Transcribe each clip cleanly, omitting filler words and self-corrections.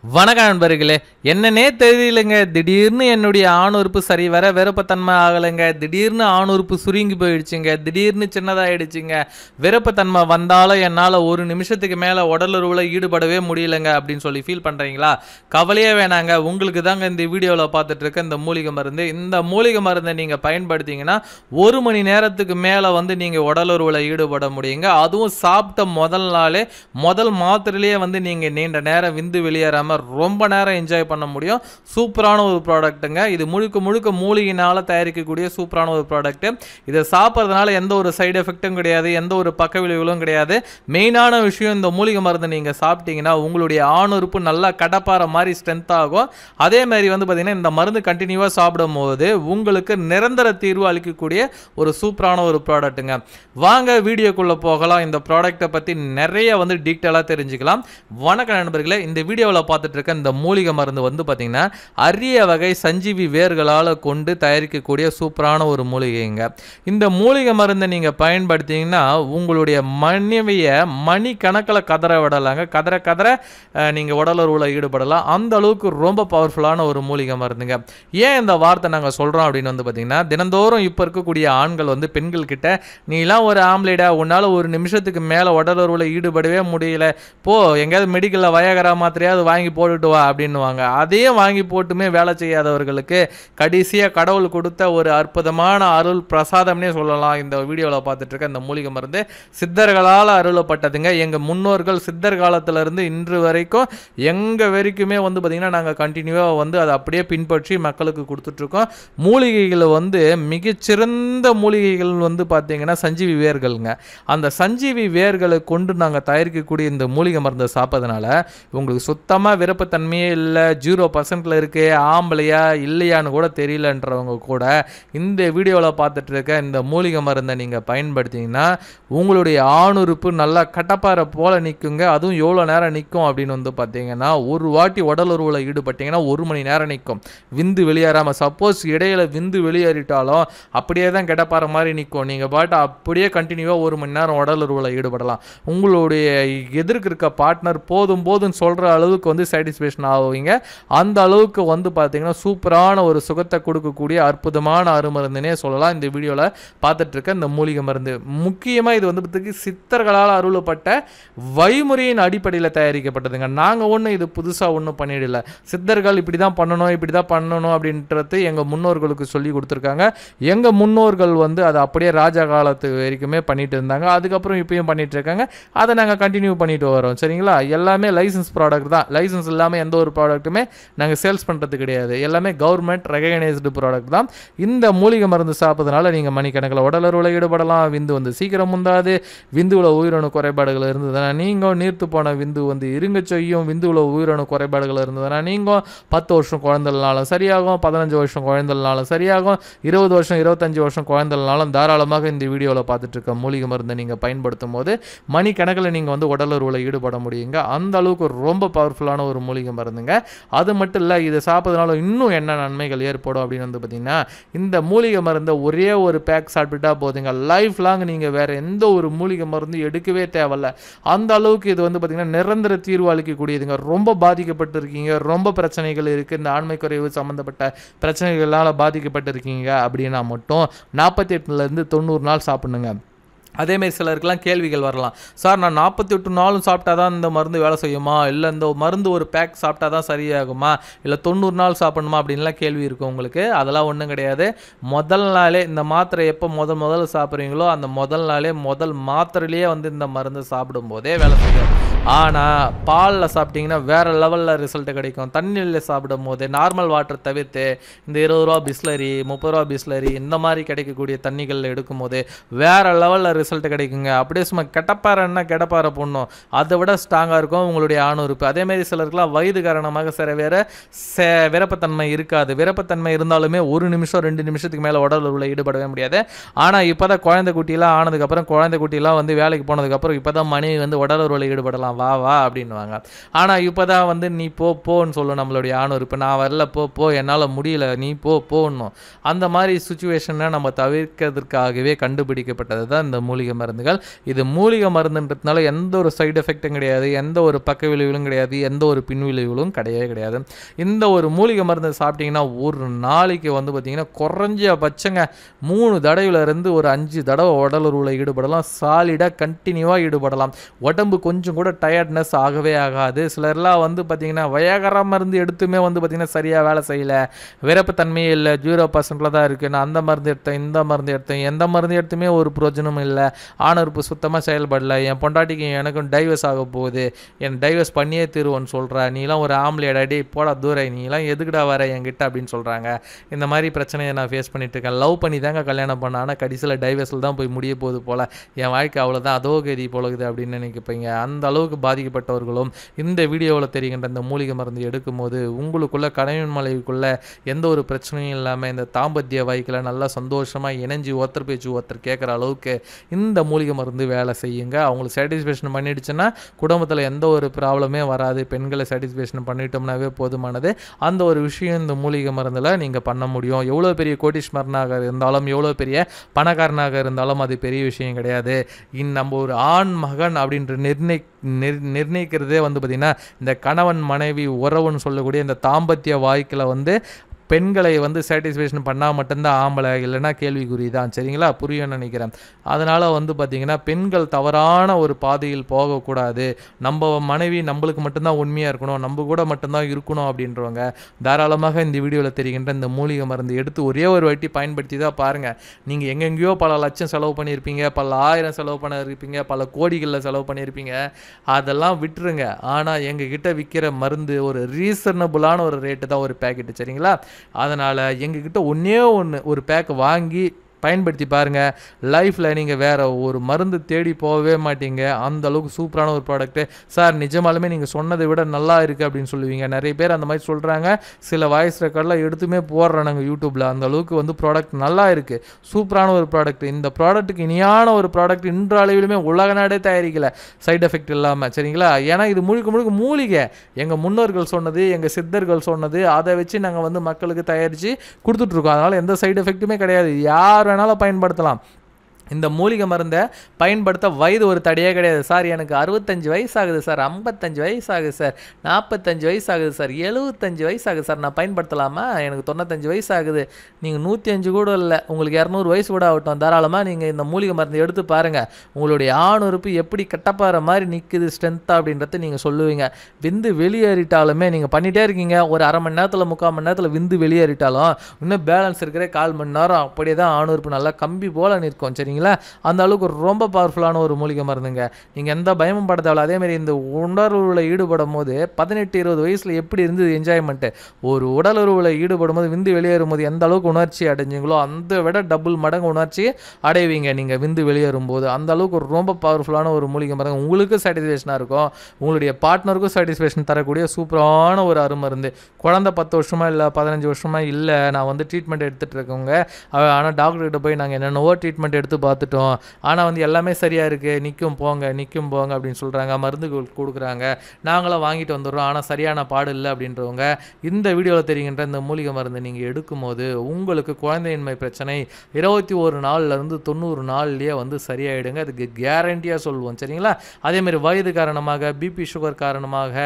வணக்கம் நண்பர்களே. என்னன்னே தெரியலங்க, திடீர்னு என்னுடைய ஆணுறுப்பு சரி வர விருப்பத்தன்மை ஆகலைங்க. திடீர்னு ஆணுறுப்பு சுருங்கி போயிடுச்சுங்க. திடீர்னு சின்னதாகிடுச்சுங்க. விருப்பத்தன்மை வந்தாலும் என்னால் ஒரு நிமிஷத்துக்கு மேலே உடலுறவில் ஈடுபடவே முடியலைங்க அப்படின்னு சொல்லி ஃபீல் பண்ணுறீங்களா? கவலையே வேணாங்க. உங்களுக்கு தாங்க இந்த வீடியோவில் பார்த்துட்டு இருக்க இந்த மூலிகை மருந்து. இந்த மூலிகை மருந்தை நீங்கள் பயன்படுத்திங்கன்னா 1 மணி நேரத்துக்கு மேலே நீங்கள் உடலுறவில் ஈடுபட முடியுங்க. அதுவும் சாப்பிட்ட முதல் நாளே முதல் மாத்திரையிலேயே நீங்கள் நீண்ட நேரம் விந்து வெளியேறாமல் ரொம்ப நேரம் என்ஜாய் பண்ண முடியும். சூப்பரான ஒரு ப்ராடக்ட்டுங்க. இது முழுக்க முழுக்க மூலிகையினால் தயாரிக்கக்கூடிய சூப்பரான ஒரு ப்ராடக்ட். இதை சாப்பிட்றதுனால எந்த ஒரு சைடு எஃபெக்ட்டும் கிடையாது, எந்த ஒரு பக்க விளைவுகளும் கிடையாது. மெயினான விஷயம், இந்த மூலிகை மருந்து நீங்கள் சாப்பிட்டீங்கன்னா உங்களுடைய ஆணுறுப்பு நல்லா கடப்பாற மாதிரி ஸ்ட்ரென்த் ஆகும். அதே மாதிரி பார்த்தீங்கன்னா இந்த மருந்து கண்டினியூவாக சாப்பிடும் போது உங்களுக்கு நிரந்தர தீர்வு அளிக்கக்கூடிய ஒரு சூப்பரான ஒரு ப்ராடக்ட்டுங்க. வாங்க வீடியோக்குள்ளே போகலாம். இந்த ப்ராடக்ட்டை பற்றி நிறைய டீட்டெயிலாக தெரிஞ்சுக்கலாம். வணக்கம் நண்பர்களே. இந்த வீடியோவில் பார்த்துட்டு இருக்க இந்த மூலிகை மருந்து பார்த்தீங்கன்னா அரிய வகை சஞ்சீவி வேர்களால் கொண்டு தயாரிக்கக்கூடிய சூப்பரான ஒரு மூலிகைங்க. இந்த மூலிகை மருந்தை நீங்கள் பயன்படுத்திங்கன்னா உங்களுடைய மனைவியை மணி கணக்கில் கதற விடலாங்க. கதற நீங்கள் உடலுறவில் ஈடுபடலாம். அந்த அளவுக்கு ரொம்ப பவர்ஃபுல்லான ஒரு மூலிகை மருந்துங்க. ஏன் இந்த வார்த்தை நாங்கள் சொல்கிறோம் அப்படின்னு பார்த்தீங்கன்னா, தினந்தோறும் இப்போ இருக்கக்கூடிய ஆண்கள் பெண்கள் கிட்ட நீலாம் ஒரு ஆம்லேடா, உன்னால் ஒரு நிமிஷத்துக்கு மேலே உடலுறவில் ஈடுபடவே முடியல, போ எங்கேயாவது மெடிக்கலில் வயகரா மாத்திரையாவது வாங்கி போட்டுட்டு வா அப்படின்னுவாங்க. அதையும் வாங்கி போட்டுமே வேலை செய்யாதவர்களுக்கு கடைசியாக கடவுள் கொடுத்த ஒரு அற்புதமான அருள் பிரசாதம்னே சொல்லலாம். இந்த வீடியோவில் பார்த்துட்டு இருக்க இந்த மூலிகை மருந்து சித்தர்களால் அருளப்பட்டதுங்க. எங்கள் முன்னோர்கள் சித்தர் காலத்திலிருந்து இன்று வரைக்கும் எங்கள் வரைக்குமே பார்த்தீங்கன்னா நாங்கள் கண்டினியூவாக அதை அப்படியே பின்பற்றி மக்களுக்கு கொடுத்துட்ருக்கோம். மூலிகைகள் மிகச்சிறந்த மூலிகைகள் பார்த்தீங்கன்னா சஞ்சீவி வேர்களுங்க. அந்த சஞ்சீவி வேர்களை கொண்டு நாங்கள் தயாரிக்கக்கூடிய இந்த மூலிகை மருந்தை சாப்பிட்றதுனால உங்களுக்கு சுத்தமாக விருப்பத்தன்மையே இல்லை, 0% இருக்கு, ஆம்பளையா இல்லையான்னு கூட தெரியலன்றவங்க கூட இந்த வீடியோவில் பார்த்துட்டு இருக்க இந்த மூலிகை மருந்தை நீங்கள் பயன்படுத்திங்கன்னா உங்களுடைய ஆணுறுப்பு நல்லா கட்டப்பாறை போல் நிற்குங்க. அதுவும் எவ்வளோ நேரம் நிற்கும் அப்படின்னு பார்த்தீங்கன்னா, ஒரு வாட்டி உடலுறவில் ஈடுபட்டிங்கன்னா 1 மணி நேரம் நிற்கும் விந்து வெளியேறாமல். சப்போஸ் இடையில விந்து வெளியேறிட்டாலும் அப்படியே தான் கெட்டப்பாறை மாதிரி நிற்கும். நீங்கள் பாட்டு அப்படியே கண்டினியூவாக 1 மணி நேரம் உடலுறவில் ஈடுபடலாம். உங்களுடைய எதிர்க்கு இருக்க பார்ட்னர் போதும்னு சொல்கிற அளவுக்கு சாட்டிஸ்ஃபேக்ஷன் ஆகுவீங்க. அந்த அளவுக்கு பார்த்தீங்கன்னா சூப்பரான ஒரு சுகத்தை கொடுக்கக்கூடிய அற்புதமான அருமருந்துனே சொல்லலாம். இந்த வீடியோவில் பார்த்துட்டு இருக்க இந்த மூலிகை மருந்து முக்கியமாக இது சித்தர்களால் அருளப்பட்ட வழிமுறையின் அடிப்படையில் தயாரிக்கப்பட்டதுங்க. நாங்கள் இது புதுசாக ஒன்றும் பண்ணிடல. சித்தர்கள் இப்படி தான் பண்ணணும் அப்படின்றது எங்கள் முன்னோர்களுக்கு சொல்லி கொடுத்துருக்காங்க. எங்கள் முன்னோர்கள் அதை அப்படியே ராஜா காலத்து வரைக்குமே பண்ணிட்டு இருந்தாங்க. அதுக்கப்புறம் இப்பயும் பண்ணிட்டு இருக்காங்க. அதை நாங்கள் கண்டினியூ பண்ணிட்டு வரோம். சரிங்களா? எல்லாமே லைசன்ஸ் ப்ராடக்ட் தான். லைசன்ஸ் இல்லாமல் எந்த ஒரு ப்ராடக்ட்டுமே நாங்கள் சேல்ஸ் பண்ணுறது கிடையாது. எல்லாமே கவர்மெண்ட் ரெகனைஸ்டு ப்ராடக்ட் தான். இந்த மூலிகை மருந்து சாப்பிட்றதுனால நீங்கள் மணிக்கணக்கில் உடலுறவில் ஈடுபடலாம். விந்து சீக்கிரம் முந்தாது. விந்துவில் உயிரணு குறைபாடுகள் இருந்ததுன்னா நீங்கள் நீர்த்து போன விந்து இருங்க செய்யும். விந்துவில் உயிரணு குறைபாடுகள் இருந்ததுன்னா நீங்கள் 10 வருஷம் குழந்தைனாலும் சரியாகும், 15 வருஷம் குழந்தைனாலும் சரியாகும், 20 வருஷம் 25 வருஷம் குழந்தைனாலும் தாராளமாக இந்த வீடியோவில் பார்த்துட்டு இருக்க மூலிகை மருந்தை நீங்கள் பயன்படுத்தும் போது மணிக்கணக்கில் நீங்கள் உடலுறவில் ஈடுபட முடியுங்க. அந்த அளவுக்கு ரொம்ப பவர்ஃபுல்லான ஒரு மூலிகை மருந்துங்க. அது மட்டும் இல்லை, இதை சாப்பிட்றதுனால இன்னும் என்ன நன்மைகள் ஏற்படும் அப்படின்னு பார்த்தீங்கன்னா, இந்த மூலிகை மருந்தை ஒரே ஒரு பேக் சாப்பிட்டுட்டா போதுங்க. லைஃப் லாங் நீங்கள் வேறு எந்த ஒரு மூலிகை மருந்து எடுக்கவே தேவையில்ல. அந்த அளவுக்கு இது பார்த்தீங்கன்னா நிரந்தர தீர்வு அளிக்கக்கூடியதுங்க. ரொம்ப பாதிக்கப்பட்டிருக்கீங்க, ரொம்ப பிரச்சனைகள் இருக்குது, இந்த ஆண்மை குறைவு சம்மந்தப்பட்ட பிரச்சனைகளால் பாதிக்கப்பட்டிருக்கீங்க அப்படின்னா மட்டும் 48 to 90 நாள் சாப்பிடணுங்க. அதேமாரி சிலருக்கெல்லாம் கேள்விகள் வரலாம். சார், நான் 48 நாளும் சாப்பிட்டா தான் இந்த மருந்து வேலை செய்யுமா, இல்லை இந்த மருந்து ஒரு பேக் சாப்பிட்டா தான் சரியாகுமா, இல்லை 90 நாள் சாப்பிடணுமா அப்படின்லாம் கேள்வி இருக்கும் உங்களுக்கு. அதெல்லாம் ஒன்றும் கிடையாது. முதல் நாளே இந்த மாத்திரை எப்போ முதல்ல சாப்பிட்றீங்களோ அந்த முதல் நாளே முதல் மாத்திரையிலேயே இந்த மருந்து சாப்பிடும் போதே வேலை செய்யும். ஆனால் பாலில் சாப்பிட்டிங்கன்னா வேறு லெவலில் ரிசல்ட்டு கிடைக்கும். தண்ணியில் சாப்பிடும் போது நார்மல் வாட்டர் தவிர்த்து இந்த 20 ரூபா பிஸ்லரி, 30 ரூபா பிஸ்லரி இந்த மாதிரி கிடைக்கக்கூடிய தண்ணிகள் எடுக்கும் போது வேறு லெவலில் ரிசல்ட் கிடைக்குங்க. அப்படியே சும்மா கெட்டப்பாறை போடணும், அதை விட ஸ்ட்ராங்காக இருக்கும் உங்களுடைய ஆணுறுப்பு. அதேமாரி சிலருக்குலாம் வயது காரணமாக விருப்பத்தன்மை இருக்காது. விருப்பத்தன்மை இருந்தாலுமே 1 நிமிஷம் 2 நிமிஷத்துக்கு மேலே உடலுறவில் ஈடுபடவே முடியாது. ஆனால் இப்போ தான் குழந்தை குட்டியெல்லாம் ஆனதுக்கப்புறம், குழந்தை குட்டியெல்லாம் வேலைக்கு போனதுக்கப்புறம் இப்போ தான் மனைவி உடலுறவில் ஈடுபடலாம் நான் வா வா அப்படின்னுவாங்க. ஆனால் இப்போ தான் வந்து நீ போன்னு சொல்லும் நம்மளுடைய ஆணுறுப்பு. நான் வரல போ என்னால் முடியல நீ போன்னும். அந்த மாதிரி சுச்சுவேஷனை நம்ம தவிர்க்கிறதுக்காகவே கண்டுபிடிக்கப்பட்டது தான் இந்த மூலிகை மருந்துகள். இது மூலிகை மருந்துன்றதுனால எந்த ஒரு சைடு எஃபெக்டும் கிடையாது, எந்த ஒரு பக்க விளைவுகளும் கிடையாது, எந்த ஒரு பின்விளைவுகளும் கிடையாது. இந்த ஒரு மூலிகை மருந்து சாப்பிட்டீங்கன்னா ஒரு நாளைக்கு வந்து பார்த்தீங்கன்னா குறைஞ்சபட்சங்க 3 தடவையிலிருந்து ஒரு 5 தடவை உடலுறவில் ஈடுபடலாம். சாலிடாக கண்டினியூவாக ஈடுபடலாம். உடம்பு கொஞ்சம் கூட டயர்ட்னஸ் ஆகவே ஆகாது. சிலர்லாம் வந்து பார்த்தீங்கன்னா வயகர மருந்து எடுத்துமே வந்து பார்த்தீங்கன்னா சரியாக வேலை செய்யலை, விரப்புத்தன்மையே இல்லை, 0% தான் இருக்குது, நான் அந்த மருந்து எடுத்தேன் இந்த மருந்து எடுத்தேன், எந்த மருந்து எடுத்துமே ஒரு பிரயோஜனமும் இல்லை, ஆணுறுப்பு சுத்தமாக செயல்படலை, என் பொண்டாட்டிக்கு எனக்கும் டைவர்ஸ் ஆக போகுது, என் டைவர்ஸ் பண்ணியே தீருவோன்னு சொல்கிற, நீலாம் ஒரு ஆம்பளையடா, டே போடா தூரை, நீலாம் எதுக்குடா வர என்கிட்ட அப்படின்னு சொல்கிறாங்க. இந்த மாதிரி பிரச்சனையை நான் ஃபேஸ் பண்ணிட்டு இருக்கேன். லவ் பண்ணி தாங்க கல்யாணம் பண்ண, ஆனால் கடைசியில் டைவர்ஸில் தான் போய் முடிய போகுது போல், என் வாழ்க்கை அவ்வளோதான் அதோ கதி போலகுது அப்படின்னு நினைக்கப்பீங்க. அந்த அளவுக்கு பாதிக்கப்பட்டவர்களும் இந்த வீடியோவில் தெரிகின்ற இந்த மூலிகை மருந்து எடுக்கும்போது உங்களுக்குள்ள கணவன் மனைவிக்குள்ள எந்த ஒரு பிரச்சனையும் இல்லாமல் இந்த தாம்பத்திய வாய்க்கில் நல்லா சந்தோஷமாக இணைஞ்சு ஒருத்தர் பேச்சு ஒருத்தர் கேட்குற அளவுக்கு இந்த மூலிகை மருந்து வேலை செய்யுங்க. அவங்களுக்கு சாட்டிஸ்ஃபேக்ஷன் பண்ணிடுச்சுன்னா குடும்பத்தில் எந்த ஒரு ப்ராப்ளமே வராது. பெண்களை சாட்டிஸ்ஃபேக்ஷன் பண்ணிட்டோம்னாவே போதுமானது. அந்த ஒரு விஷயம் இந்த மூலிகை மருந்தில் நீங்கள் பண்ண முடியும். எவ்வளோ பெரிய கோடீஸ்வரனாக இருந்தாலும் எவ்வளோ பெரிய பணக்காரனாக இருந்தாலும் அது பெரிய விஷயம் கிடையாது. நம்ம ஒரு ஆண் மகன் அப்படின்ற நிர்ணயிக்கிறதே வந்து பார்த்திங்கன்னா இந்த கணவன் மனைவி உறவுன்னு சொல்லக்கூடிய இந்த தாம்பத்திய வாய்க்கில் வந்து பெண்களை வந்து சாட்டிஸ்ஃபேக்ஷன் பண்ணால் மட்டும்தான் ஆம்பளை, இல்லைன்னா கேள்விக்குறி தான். சரிங்களா? புரியும்னு நினைக்கிறேன். அதனால் வந்து பார்த்திங்கன்னா பெண்கள் தவறான ஒரு பாதையில் போகக்கூடாது. நம்ம மனைவி நம்மளுக்கு மட்டும்தான் உண்மையாக இருக்கணும், நம்ம கூட மட்டும்தான் இருக்கணும் அப்படின்றவங்க தாராளமாக இந்த வீடியோவில் தெரிகின்ற இந்த மூலிகை மருந்து எடுத்து ஒரே ஒரு வாட்டி பயன்படுத்தி தான் பாருங்கள். நீங்கள் எங்கெங்கேயோ பல லட்சம் செலவு பண்ணியிருப்பீங்க, பல ஆயிரம் செலவு பண்ணியிருப்பீங்க, பல கோடிகளில் செலவு பண்ணியிருப்பீங்க, அதெல்லாம் விட்டுருங்க. ஆனால் எங்ககிட்ட விற்கிற மருந்து ஒரு ரீசனபுளான ஒரு ரேட்டு தான் ஒரு பேக்கெட்டு. சரிங்களா? அதனால் எங்ககிட்ட ஒன்றே ஒரு பேக் வாங்கி பயன்படுத்தி பாருங்கள். லைஃப்பில் நீங்கள் வேறு ஒரு மருந்து தேடி போகவே மாட்டீங்க. அந்த அளவுக்கு சூப்பரான ஒரு ப்ராடக்ட்டு. சார் நிஜமாலுமே நீங்கள் சொன்னதை விட நல்லா இருக்குது அப்படின்னு சொல்லுவீங்க. நிறைய பேர் அந்த மாதிரி சொல்கிறாங்க. சில வாய்ஸ் ரெக்கார்டெலாம் எடுத்துமே போடுறானுங்க யூடியூப்பில். அந்த அளவுக்கு வந்து ப்ராடக்ட் நல்லா இருக்குது, சூப்பரான ஒரு ப்ராடக்ட். இந்த ப்ராடக்ட்டுக்கு இனியான ஒரு ப்ராடக்ட் இன்ற அளவிலுமே உலக நாடே தயாரிக்கலை சைட் எஃபெக்ட் இல்லாமல். சரிங்களா? ஏன்னா இது முழுக்க மூலிகை. எங்கள் முன்னோர்கள் சொன்னது, எங்கள் சித்தர்கள் சொன்னது, அதை வச்சு நாங்கள் வந்து மக்களுக்கு தயாரித்து கொடுத்துட்ருக்கோம். அதனால் எந்த சைடு எஃபெக்ட்டுமே கிடையாது. யார் வேணாலும் பயன்படுத்தலாம். இந்த மூலிகை மருந்தை பயன்படுத்த வயது ஒரு தடையே கிடையாது. சார் எனக்கு 65 வயசு ஆகுது சார், 55 வயசு ஆகுது சார், 45 வயசு ஆகுது சார், 75 வயசு ஆகுது சார், நான் பயன்படுத்தலாமா? எனக்கு 95 வயசு ஆகுது. நீங்கள் 105 கூட இல்லை, உங்களுக்கு 200 வயசு கூட ஆகட்டும், தாராளமாக நீங்கள் இந்த மூலிகை மருந்து எடுத்து பாருங்கள். உங்களுடைய ஆணுறுப்பு எப்படி கட்டப்பாற மாதிரி நிற்குது ஸ்ட்ரென்த்தாக அப்படின்றத நீங்கள் சொல்லுவீங்க. விந்து வெளியேறிட்டாலுமே நீங்கள் பண்ணிகிட்டே இருக்கீங்க, ஒரு அரை மணி நேரத்தில் 3/4 மணி நேரத்தில் விந்து வெளியேறிட்டாலும் இன்னும் பேலன்ஸ் இருக்கிற 1/4 மணி நேரம் அப்படியே தான் ஆணுறுப்பு நல்லா கம்பி போல் நிற்கும். சரிங்களா? அந்த அளவுக்கு ரொம்ப பவர்ஃபுல்லான ஒரு மூலிகை மருந்துங்க. நீங்கள் எந்த பயமும் பட தேவையில்ல. அதேமாதிரி இந்த உடலுறவில் ஈடுபடும் போது 18-20 வயசில் எப்படி இருந்தது என்ஜாய்மெண்ட்டு, ஒரு உடலுறவில் ஈடுபடும் போது விந்து வெளியேறும் போது எந்த அளவுக்கு உணர்ச்சி அடைஞ்சிங்களோ அந்த விட டபுள் மடங்கு உணர்ச்சி அடைவீங்க நீங்கள் விந்து வெளியேறும் போது. அந்த அளவுக்கு ரொம்ப பவர்ஃபுல்லான ஒரு மூலிகை மருந்து. உங்களுக்கு சாட்டிஸ்ஃபேக்ஷனாக இருக்கும், உங்களுடைய பார்ட்னருக்கும் சாட்டிஸ்ஃபேக்ஷன் தரக்கூடிய சூப்பரான ஒரு அருமருந்து. குழந்தை 10 வருஷமா இல்லை 15 வருஷமா இல்லை, நான் வந்து ட்ரீட்மெண்ட் எடுத்துகிட்டு இருக்கவங்க, ஆனால் டாக்டர்கிட்ட போய் நாங்கள் என்னென்னவோ ட்ரீட்மெண்ட் எடுத்து பார்த்துட்டோம், ஆனால் வந்து எல்லாமே சரியாக இருக்குது, நிற்கும் போங்க அப்படின்னு சொல்கிறாங்க, மருந்து கொடுக்குறாங்க, நாங்களாம் வாங்கிட்டு வந்துடுறோம், ஆனால் சரியான பாடு இல்லை அப்படின்றவங்க இந்த வீடியோவில் தெரிகின்ற இந்த மூலிகை மருந்து நீங்கள் எடுக்கும்போது உங்களுக்கு குழந்தையின்மை பிரச்சனை 21 நாள்லேருந்து 90 நாள்லேயே வந்து சரியாயிடுங்க. அதுக்கு கேரண்டியாக சொல்லுவோம். சரிங்களா? அதேமாதிரி வயது காரணமாக, பிபி சுகர் காரணமாக,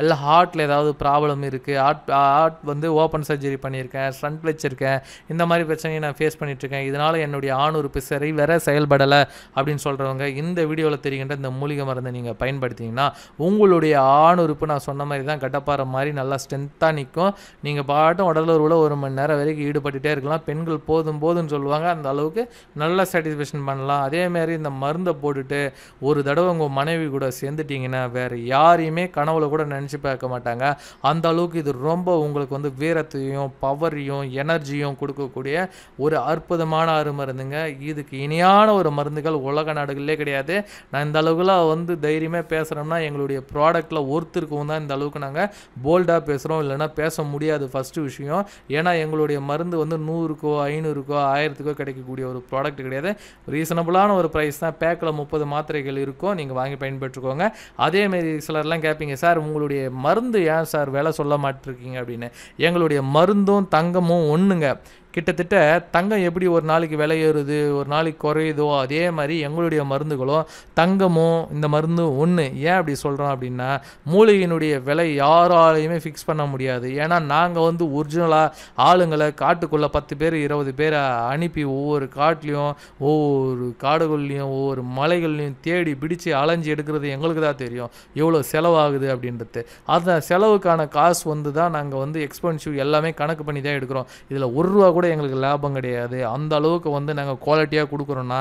இல்லை ஹார்ட்டில் ஏதாவது ப்ராப்ளம் இருக்குது, ஹார்ட் வந்து ஓப்பன் சர்ஜரி பண்ணியிருக்கேன், ஸ்டண்ட் வச்சுருக்கேன், இந்த மாதிரி பிரச்சனையை நான் ஃபேஸ் பண்ணிகிட்ருக்கேன், இதனால் என்னுடைய ஆணுறுப்பு சரி வேற செயல்படலை அப்படின்னு சொல்கிறவங்க இந்த வீடியோவில் தெரிகின்ற இந்த மூலிகை மருந்தை நீங்கள் பயன்படுத்திங்கன்னா உங்களுடைய ஆணுறுப்பு நான் சொன்ன மாதிரி தான் கட்டப்பாற மாதிரி நல்லா ஸ்ட்ரென்த்தாக நிற்கும். நீங்கள் பாட்டும் உடலுறவில் 1 மணி நேரம் வரைக்கும் ஈடுபட்டுகிட்டே இருக்கலாம். பெண்கள் போதும்னு சொல்லுவாங்க. அந்த அளவுக்கு நல்ல சாட்டிஸ்ஃபேக்ஷன் பண்ணலாம். அதேமாதிரி இந்த மருந்தை போட்டுட்டு ஒரு தடவை உங்கள் மனைவி கூட சேர்ந்துட்டிங்கன்னா வேறு யாரையுமே கனவுல கூட நினச்சி பார்க்க மாட்டாங்க. அந்த அளவுக்கு இது ரொம்ப உங்களுக்கு வந்து வீரத்தையும் பவரையும் எனர்ஜியும் கொடுக்கக்கூடிய ஒரு அற்புதமான அருமருந்துங்க. இதுக்கு இணைய இணையான ஒரு மருந்துகள் உலக நாடுகளிலே கிடையாது. நான் இந்த அளவுக்குலாம் வந்து தைரியமாக பேசுகிறோம்னா எங்களுடைய ப்ராடக்ட்டில் ஒருத்தருக்கும் தான் இந்த அளவுக்கு நாங்கள் போல்டாக பேசுகிறோம், இல்லைனா பேச முடியாது ஃபஸ்ட்டு விஷயம். ஏன்னா எங்களுடைய மருந்து வந்து 100க்கோ 500க்கோ 1000க்கோ கிடைக்கக்கூடிய ஒரு ப்ராடக்ட் கிடையாது. ரீசனபுளான ஒரு ப்ரைஸ் தான். பேக்கில் 30 மாத்திரைகள் இருக்கும், நீங்கள் வாங்கி பயன்பெற்றுக்கோங்க. அதேமாரி சிலர்லாம் கேட்பீங்க, சார் உங்களுடைய மருந்து ஏன் சார் விலை சொல்ல மாட்டிருக்கீங்க அப்படின்னு. எங்களுடைய மருந்தும் தங்கமும் ஒன்றுங்க. கிட்டத்தட்ட தங்கம் எப்படி ஒரு நாளைக்கு விலை ஏறுது, ஒரு நாளைக்கு குறையுதோ, அதே மாதிரி எங்களுடைய மருந்துகளும் தங்கமும் இந்த மருந்தும் ஒன்று. ஏன் அப்படி சொல்கிறோம் அப்படின்னா, மூலிகையினுடைய விலை யாராலையுமே ஃபிக்ஸ் பண்ண முடியாது. ஏன்னா நாங்கள் வந்து ஒரிஜினலாக ஆளுங்களை காட்டுக்குள்ளே 10 பேர் 20 பேரை அனுப்பி ஒவ்வொரு காட்டுலேயும் ஒவ்வொரு காடுகள்லையும் ஒவ்வொரு மலைகள்லையும் தேடி பிடிச்சி அலைஞ்சி எடுக்கிறது எங்களுக்கு தான் தெரியும் எவ்வளோ செலவாகுது அப்படின்றது. அந்த செலவுக்கான காசு வந்து தான் நாங்கள் வந்து எக்ஸ்பென்சிவ் எல்லாமே கணக்கு பண்ணி தான் எடுக்கிறோம். இதில் ₹1 கூட எங்களுக்கு லாபம் கிடையாது. அந்த அளவுக்கு வந்து நாங்கள் குவாலிட்டியாக கொடுக்குறோன்னா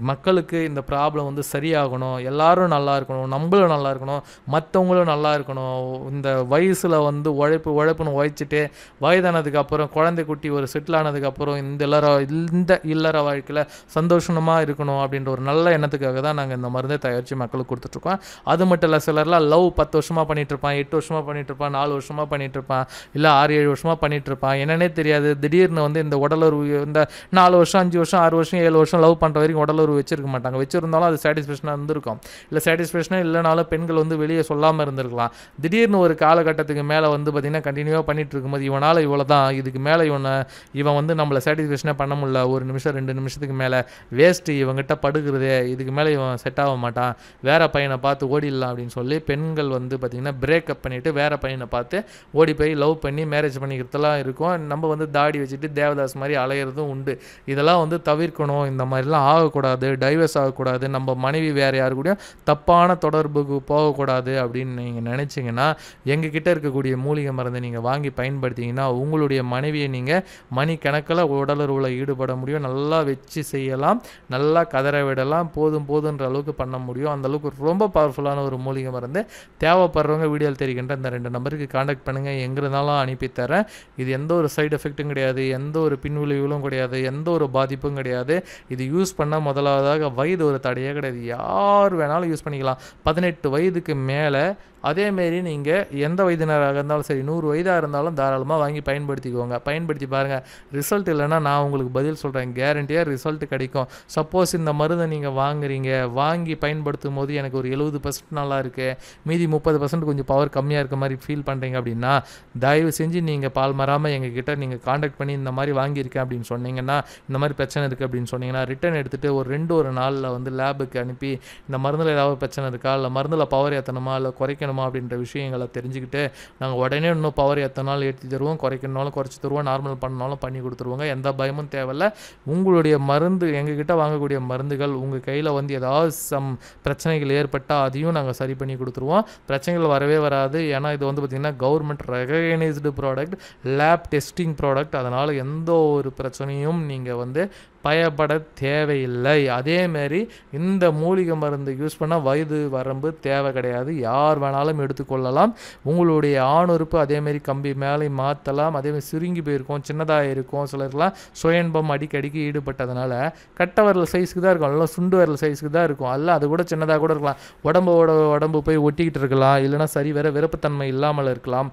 மக்களுக்கு இந்த ப்ராப்ளம் வந்து சரியாகணும், எல்லாரும் நல்லா இருக்கணும், நம்மளும் நல்லா இருக்கணும், மற்றவங்களும் நல்லா இருக்கணும். இந்த வயசில் வந்து உழைப்புன்னு உழைச்சிட்டு வயதானதுக்கு அப்புறம் குழந்தை குட்டி ஒரு செட்டில் ஆனதுக்கப்புறம் இந்த இல்லற வாழ்க்கையில் சந்தோஷமாக இருக்கணும் அப்படின்ற ஒரு நல்ல எண்ணத்துக்காக தான் நாங்கள் இந்த மருந்தை தயாரித்து மக்களுக்கு கொடுத்துட்ருக்கோம். அது மட்டும் இல்லை, சிலர்லாம் லவ் 10 வருஷமாக பண்ணிகிட்ருப்பான், 8 வருஷமாக பண்ணிகிட்ருப்பான், 4 வருஷமாக பண்ணிகிட்ருப்பான், இல்லை 6-7 வருஷமாக பண்ணிகிட்ருப்பான். என்னன்னே தெரியாது. திடீர்னு வந்து இந்த உடலுறவு இந்த 4 வருஷம் 5 வருஷம் 6 வருஷம் 7 வருஷம் லவ் பண்ணுற வரைக்கும் உடலுறவு வச்சிருக்க மாட்டாங்க. வச்சுருந்தாலும் அது சாட்டிஸ்ஃபேக்ஷனாக இருந்திருக்கும். இல்லை சாட்டிஸ்ஃபேக்ஷனாக இல்லைனாலும் பெண்கள் வந்து வெளியே சொல்லாமல் இருந்திருக்கலாம். திடீர்னு ஒரு காலகட்டத்துக்கு மேலே வந்து பார்த்திங்கன்னா கண்டினியூவாக பண்ணிகிட்டு இருக்கும்போது இவனால் இவ்வளோ தான், இதுக்கு மேலே இவன் வந்து நம்மளை சாட்டிஸ்ஃபேக்ஷனாக பண்ண முடியல, 1 நிமிஷம் 2 நிமிஷத்துக்கு மேலே வேஸ்ட்டு இவங்ககிட்ட படுக்கிறதே, இதுக்கு மேலே இவன் செட் ஆக மாட்டான், வேறு பையனை பார்த்து ஓடிடலாம் அப்படின்னு சொல்லி பெண்கள் வந்து பார்த்திங்கன்னா பிரேக்கப் பண்ணிவிட்டு வேறு பையனை பார்த்து ஓடி போய் லவ் பண்ணி மேரேஜ் பண்ணிக்கிறதுலாம் இருக்கும். நம்ம வந்து தாடி வச்சுட்டு தேவதாஸ் மாதிரி அலையிறதும் உண்டு. இதெல்லாம் வந்து தவிர்க்கணும். இந்த மாதிரிலாம் ஆகக்கூடாது, டைவர்ஸ் ஆகக்கூடாது, நம்ம மனைவி வேறு யாரு கூடயும் தப்பான தொடர்புக்கு போகக்கூடாது அப்படின்னு நீங்கள் நினச்சிங்கன்னா எங்ககிட்ட இருக்கக்கூடிய மூலிகை மருந்தை நீங்கள் வாங்கி பயன்படுத்திங்கன்னா உங்களுடைய மனைவியை நீங்கள் மணிக்கணக்கில் உடலுறவில் ஈடுபட முடியும், நல்லா வச்சு செய்யலாம், நல்லா கதற விடலாம், போதுன்ற அளவுக்கு பண்ண முடியும். அந்தளவுக்கு ரொம்ப பவர்ஃபுல்லான ஒரு மூலிகை மருந்து. தேவைப்படுறவங்க வீடியோவில் தெரிகின்ற இந்த 2 நம்பருக்கு காண்டாக்ட் பண்ணுங்கள், எங்கே இருந்தாலும் அனுப்பித்தரேன். இது எந்த ஒரு சைடு எஃபெக்ட்டும் கிடையாது, எந்த ஒரு பின்விளைவுகளும் கிடையாது, எந்த ஒரு பாதிப்பும் கிடையாது. இது யூஸ் பண்ணால் முதலாவதாக வயது ஒரு தடையே கிடையாது, யார் வேணாலும் யூஸ் பண்ணிக்கலாம். 18 வயதுக்கு மேலே அதேமாரி நீங்கள் எந்த வயதினராக இருந்தாலும் சரி, 100 வயதாக இருந்தாலும் தாராளமாக வாங்கி பயன்படுத்திக்கோங்க. பயன்படுத்தி பாருங்கள். ரிசல்ட் இல்லைன்னா நான் உங்களுக்கு பதில் சொல்கிறேன், கேரண்டியாக ரிசல்ட் கிடைக்கும். சப்போஸ் இந்த மருந்தை நீங்கள் வாங்கி பயன்படுத்தும் போது எனக்கு ஒரு 70% நல்லா இருக்குது, மீதி 30% கொஞ்சம் பவர் கம்மியாக இருக்க மாதிரி ஃபீல் பண்ணுறீங்க அப்படின்னா தயவு செஞ்சு நீங்கள் பால் மாறாமல் எங்ககிட்ட நீங்கள் காண்டாக்ட் பண்ணி இந்த மாதிரி வாங்கியிருக்கேன் அப்படின்னு சொன்னீங்கன்னா, இந்த மாதிரி பிரச்சனை இருக்குது அப்படின்னு சொன்னீங்கன்னா ரிட்டன் எடுத்துகிட்டு ஒரு நாளில் வந்து லேபுக்கு அனுப்பி இந்த மருந்தில் ஏதாவது பிரச்சனை இருக்கா, இல்லை மருந்தில் பவர் ஏற்றணுமா இல்லை குறைக்கணுமா அப்படின்ற விஷயங்களை தெரிஞ்சுக்கிட்டு நாங்கள் உடனே இன்னும் பவர் எத்தனாலும் ஏற்றி தருவோம், குறைக்கணுனாலும் குறைச்சி தருவோம், நார்மல் பண்ணாலும் பண்ணி கொடுத்துருவோங்க. எந்த பயமும் தேவையில்லை. உங்களுடைய மருந்து எங்ககிட்ட வாங்கக்கூடிய மருந்துகள் உங்கள் கையில் வந்து ஏதாவது பிரச்சனைகள் ஏற்பட்டால் அதையும் நாங்கள் சரி பண்ணி கொடுத்துருவோம். பிரச்சனைகள் வரவே வராது. ஏன்னா இது வந்து பார்த்திங்கன்னா government recognised product, lab testing product. அதனால் எந்த ஒரு பிரச்சனையும் நீங்கள் வந்து பயப்பட தேவையில்லை. அதேமாரி இந்த மூலிகை மருந்து யூஸ் பண்ணால் வயது வரம்பு தேவை கிடையாது, யார் வேணாலும் எடுத்துக்கொள்ளலாம். உங்களுடைய ஆணுறுப்பு அதேமாரி கம்பி மேலே மாற்றலாம். அதேமாதிரி சுருங்கி போயிருக்கும், சின்னதாக இருக்கும். சிலருக்குலாம் சுயன்பம் அடிக்கடிக்கு ஈடுபட்டதுனால கட்ட வரல் சைஸுக்கு தான் இருக்கும், நல்லா சுண்டு வரல் சைஸுக்கு தான் இருக்கும். அல்ல அது கூட சின்னதாக கூட இருக்கலாம், உடம்பு போய் ஒட்டிக்கிட்டு இருக்கலாம், இல்லைனா சரி வேறு விருப்பத்தன்மை இல்லாமல் இருக்கலாம்.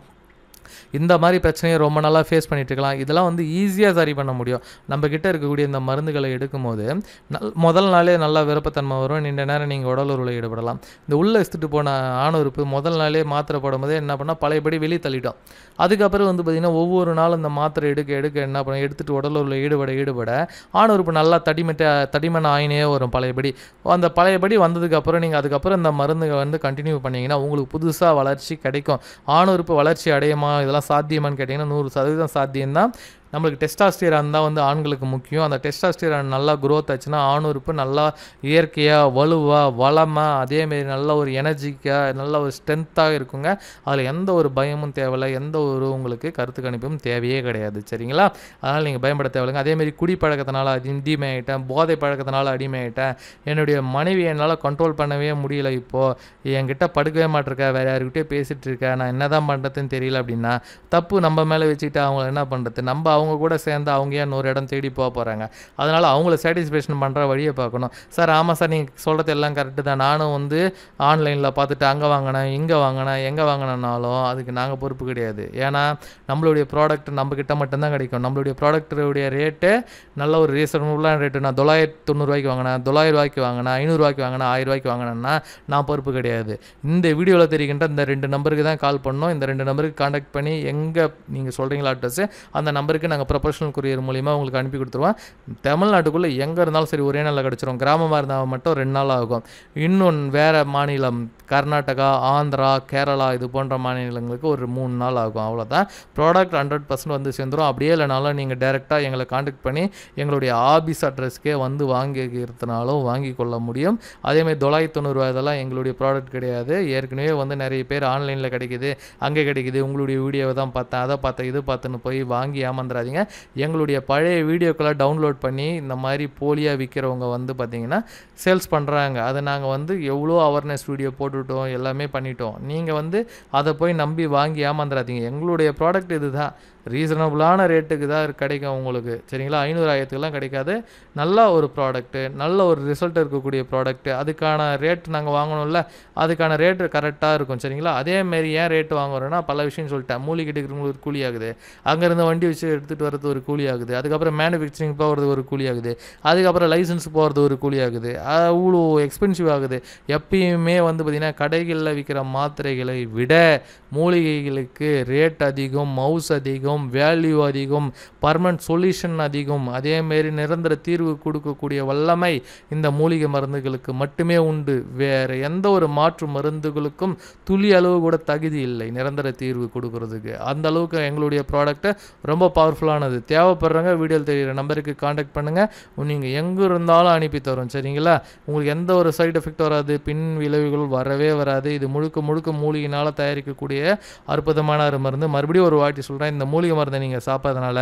இந்த மாதிரி பிரச்சனையை ரொம்ப நாளாக ஃபேஸ் பண்ணிட்டு இருக்கலாம். இதெல்லாம் வந்து ஈஸியாக சரி பண்ண முடியும். நம்மக்கிட்ட இருக்கக்கூடிய இந்த மருந்துகளை எடுக்கும்போது முதல் நாளே நல்லா விருப்பத்தன்மை வரும், நீண்ட நேரம் நீங்கள் உடலுறவில் ஈடுபடலாம். இந்த உள்ளே எடுத்துகிட்டு போன ஆணுறுப்பு முதல் நாளே மாத்திரை போடும்போது என்ன பண்ணால் பழையபடி வெளியே தள்ளிட்டோம். அதுக்கப்புறம் வந்து பார்த்திங்கன்னா ஒவ்வொரு நாளும் இந்த மாத்திரை எடுக்க என்ன பண்ண எடுத்துகிட்டு உடலுறவில் ஈடுபட ஆணுறுப்பு நல்லா தடிமன் ஆயினே வரும் பழையபடி. அந்த பழையபடி வந்ததுக்கப்புறம் நீங்கள் அதுக்கப்புறம் இந்த மருந்துகள் வந்து கண்டினியூ பண்ணிங்கன்னா உங்களுக்கு புதுசாக வளர்ச்சி கிடைக்கும். ஆணுறுப்பு வளர்ச்சி அடையுமா, இதெல்லாம் சாத்தியமானு கேட்டிங்கன்னா 100% சாத்தியம்தான். நம்மளுக்கு டெஸ்டாஸ்டிரான் தான் வந்து ஆண்களுக்கு முக்கியம். அந்த டெஸ்டாஸ்டிரான் நல்லா க்ரோத் ஆச்சுன்னா ஆணுறுப்பு நல்லா இயற்கையாக வலுவாக வளமாக அதேமாரி நல்ல ஒரு எனர்ஜிக்காக நல்ல ஒரு ஸ்ட்ரென்த்தாக இருக்குங்க. அதில் எந்த ஒரு பயமும் தேவையில்லை, எந்த ஒரு உங்களுக்கு கருத்து கணிப்பும் தேவையே கிடையாது. சரிங்களா? அதனால் நீங்கள் பயப்பட தேவையில்லைங்க. அதேமாரி குடிப்பழக்கத்தினால அடிமையாயிட்டேன், போதை பழக்கத்தினால அடிமையாயிட்டேன், என்னுடைய மனைவி என்னால் கண்ட்ரோல் பண்ணவே முடியல, இப்போது என்கிட்ட படுக்கவே மாட்டிருக்கேன், வேறு யாருக்கிட்டே பேசிகிட்டு இருக்கேன், நான் என்ன தான் பண்ணுறதுன்னு தெரியல அப்படின்னா தப்பு நம்ம மேலே வச்சுக்கிட்டு அவங்கள என்ன பண்ணுறது, நம்ம அவங்க கூட சேர்ந்து அவங்க ஏன் இன்னொரு இடம் தேடி போகிறாங்க. அதனால் அவங்கள சாட்டிஸ்ஃபேக்ஷன் பண்ணுற வழியை பார்க்கணும். சார் ஆமாம் சார் நீங்கள் சொல்கிறது எல்லாம் கரெக்டு தான், நானும் வந்து ஆன்லைனில் பார்த்துட்டு அங்கே வாங்கினேன் இங்கே வாங்கினேன் எங்கே வாங்கினாலும் அதுக்கு நாங்கள் பொறுப்பு கிடையாது. ஏன்னா நம்மளுடைய ப்ராடக்ட் நம்மக்கிட்ட மட்டும்தான் கிடைக்கும். நம்மளுடைய ப்ராடக்ட்டுடைய ரேட்டு நல்ல ஒரு ரீசனபுளான ரேட்டு. நான் 990 வாங்கினேன், 900 வாங்கினேன், 500 வாங்கினேன், 1000 வாங்கினேன்னா நான் பொறுப்பு கிடையாது. இந்த வீடியோவில் தெரிகின்ற இந்த 2 நம்பருக்கு தான் கால் பண்ணோம். இந்த 2 நம்பருக்கு காண்டாக்ட் பண்ணி எங்கே நீங்கள் சொல்கிறீங்களா அட்ரஸ், அந்த நம்பருக்கு நாங்கள் ப்ரொஃபஷனல் கொரியர் மூலிமா உங்களுக்கு அனுப்பி கொடுத்துருவோம். தமிழ்நாட்டுக்குள்ளே எங்கே இருந்தாலும் சரி ஒரே நாளில் கிடச்சிரும். கிராமமாக இருந்தால் மட்டும் 2 நாள் ஆகும். இன்னொன்று வேறு மாநிலம் கர்நாடகா, ஆந்திரா, கேரளா இது போன்ற மாநிலங்களுக்கு ஒரு 3 நாள் ஆகும். அவ்வளோதான். ப்ராடக்ட் 100% வந்து சேர்ந்துடும். அப்படியே இல்லைனாலும் நீங்கள் டைரெக்டாக எங்களை காண்டாக்ட் பண்ணி எங்களுடைய ஆஃபீஸ் அட்ரஸ்க்கே வந்து வாங்கிக்கிறதுனாலும் வாங்கி கொள்ள முடியும். அதேமாதிரி 990 இதெல்லாம் எங்களுடைய ப்ராடக்ட் கிடையாது. ஏற்கனவே வந்து நிறைய பேர் ஆன்லைனில் கிடைக்குது, அங்கே கிடைக்குது, உங்களுடைய வீடியோவை தான் பார்த்தேன், அதை பார்த்தேன், இது பார்த்துன்னு போய் வாங்கி ஏமாந்துடாதீங்க. எங்களுடைய பழைய வீடியோக்களை டவுன்லோட் பண்ணி இந்த மாதிரி போலியாக விற்கிறவங்க வந்து பார்த்திங்கன்னா சேல்ஸ் பண்ணுறாங்க. அதை நாங்கள் வந்து எவ்வளோ அவேர்னஸ் வீடியோ போட்டுவிட்டோம், எல்லாமே பண்ணிட்டோம். நீங்கள் வந்து அதை போய் நம்பி வாங்கி ஏமாந்துடாதீங்க. எங்களுடைய ப்ராடக்ட் இது தான், ரீசனபுளான ரேட்டுக்கு தான் கிடைக்கும் உங்களுக்கு. சரிங்களா? 500,000 கிடைக்காது. நல்ல ஒரு ப்ராடக்ட்டு, நல்ல ஒரு ரிசல்ட் இருக்கக்கூடிய ப்ராடக்ட்டு, அதுக்கான ரேட் நாங்கள் வாங்கணும்ல, அதுக்கான ரேட்டு கரெக்டாக இருக்கும். சரிங்களா? அதேமாரி ஏன் ரேட்டு வாங்குறோன்னா பல விஷயம் சொல்லிட்டேன். மூலிகை எடுக்கிறவங்களுக்கு ஒரு கூலி ஆகுது, அங்கேருந்து வண்டி வச்சு எடுத்துகிட்டு வரது ஒரு கூலி ஆகுது, அதுக்கப்புறம் மேனுஃபேக்சரிங் போகிறது ஒரு கூலி ஆகுது, அதுக்கப்புறம் லைசன்ஸ் போகிறது ஒரு கூலி ஆகுது, அவ்வளோ எக்ஸ்பென்சிவ் ஆகுது. எப்பயுமே வந்து பார்த்திங்கன்னா கடைகளில் விற்கிற மாத்திரைகளை விட மூலிகைகளுக்கு ரேட் அதிகம், மவுஸ் அதிகம், வேல்யூ அதிகம், பர்மனன்ட் சொல்யூஷன் அதிகம். அதேமாரி நிரந்தர தீர்வு கொடுக்கக்கூடிய வல்லமை இந்த மூலிகை மருந்துகளுக்கு மட்டுமே உண்டு. வேறு எந்த ஒரு மாற்று மருந்துகளுக்கும் துளி அளவு கூட தகுதி இல்லை நிரந்தர தீர்வு கொடுக்கறதுக்கு. அந்த அளவுக்கு எங்களுடைய ப்ராடக்ட்டு ரொம்ப பவர்ஃபுல்லானது. தேவைப்படுறவங்க வீடியோவில் தெரிகிற நம்பருக்கு காண்டாக்ட் பண்ணுங்கள். நீங்கள் எங்கே இருந்தாலும் அனுப்பி தரோம். சரிங்களா? உங்களுக்கு எந்த ஒரு சைடு எஃபெக்ட் வராது, பின் விளைவுகள் வரவே வராது. இது முழுக்க முழுக்க மூலிகையினால் தயாரிக்கக்கூடிய அற்புதமான ஒரு மருந்து. மறுபடியும் ஒரு வாட்டி சொல்கிறேன், இந்த மூலிகை மருந்தை நீங்கள் சாப்பிட்றதுனால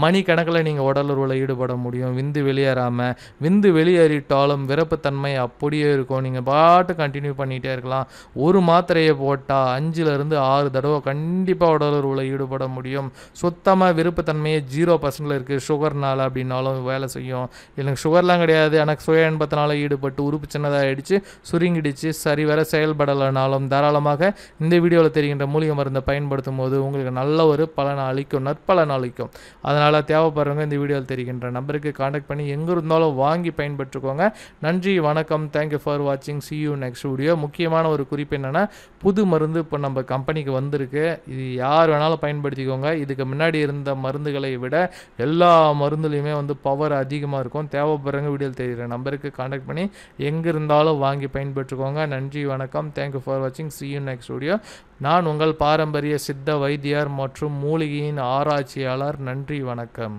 மணிக்கணக்கில் நீங்கள் உடலுறவில் ஈடுபட முடியும். விந்து வெளியேறாமல், விந்து வெளியேறிட்டாலும் விரப்புத்தன்மை அப்படியே இருக்கும். நீங்கள் பாட்டு கண்டினியூ பண்ணிகிட்டே இருக்கலாம். ஒரு மாத்திரையை போட்டால் 5லிருந்து 6 தடவை கண்டிப்பாக உடலுறவில் ஈடுபட முடியும். சுத்தமாக விருப்பத்தன்மையே 0% இருக்குது. சுகர்னால் அப்படின்னாலும் வேலை செய்யும். எனக்கு சுகர்லாம் கிடையாது, எனக்கு சுய இன்பத்தினால ஈடுபட்டு உறுப்பு சின்னதாகிடுச்சு, சுருங்கிடுச்சு, சரி வர செயல்படலைனாலும் தாராளமாக இந்த வீடியோவில் தெரிகின்ற மூலிகை மருந்தை பயன்படுத்தும் போது உங்களுக்கு நல்ல ஒரு பலன் அளிக்கும், நற்பலன் அளிக்கும். அதனால் தேவைப்படுறவங்க இந்த வீடியோவில் தெரிகின்ற நம்பருக்கு காண்டாக்ட் பண்ணி எங்கே இருந்தாலும் வாங்கி பயன்பெற்றுக்கோங்க. நன்றி, வணக்கம். தேங்க்யூ ஃபார் வாட்சிங். see you next video. முக்கியமான ஒரு குறிப்பு என்னென்னா, புது மருந்து இப்போ நம்ம கம்பெனிக்கு வந்திருக்கு. இது யார் வேணாலும் பயன்படுத்திக்கோங்க. இதுக்கு முன்னாடி இருந்த மருந்துகளை விட எல்லா மருந்துலையுமே வந்து பவர் அதிகமாக இருக்கும். தேவைப்படுறவங்க வீடியோவில் தெரிகிற நம்பருக்கு காண்டாக்ட் பண்ணி எங்கே இருந்தாலும் வாங்கி பயன்பெற்றுக்கோங்க. நன்றி, வணக்கம். தேங்க்யூ ஃபார் வாட்சிங். see you next video. நான் உங்கள் பாரம்பரிய சித்த வைத்தியர் மற்றும் மூலிகையின் ஆராய்ச்சியாளர். நன்றி, வணக்கம்.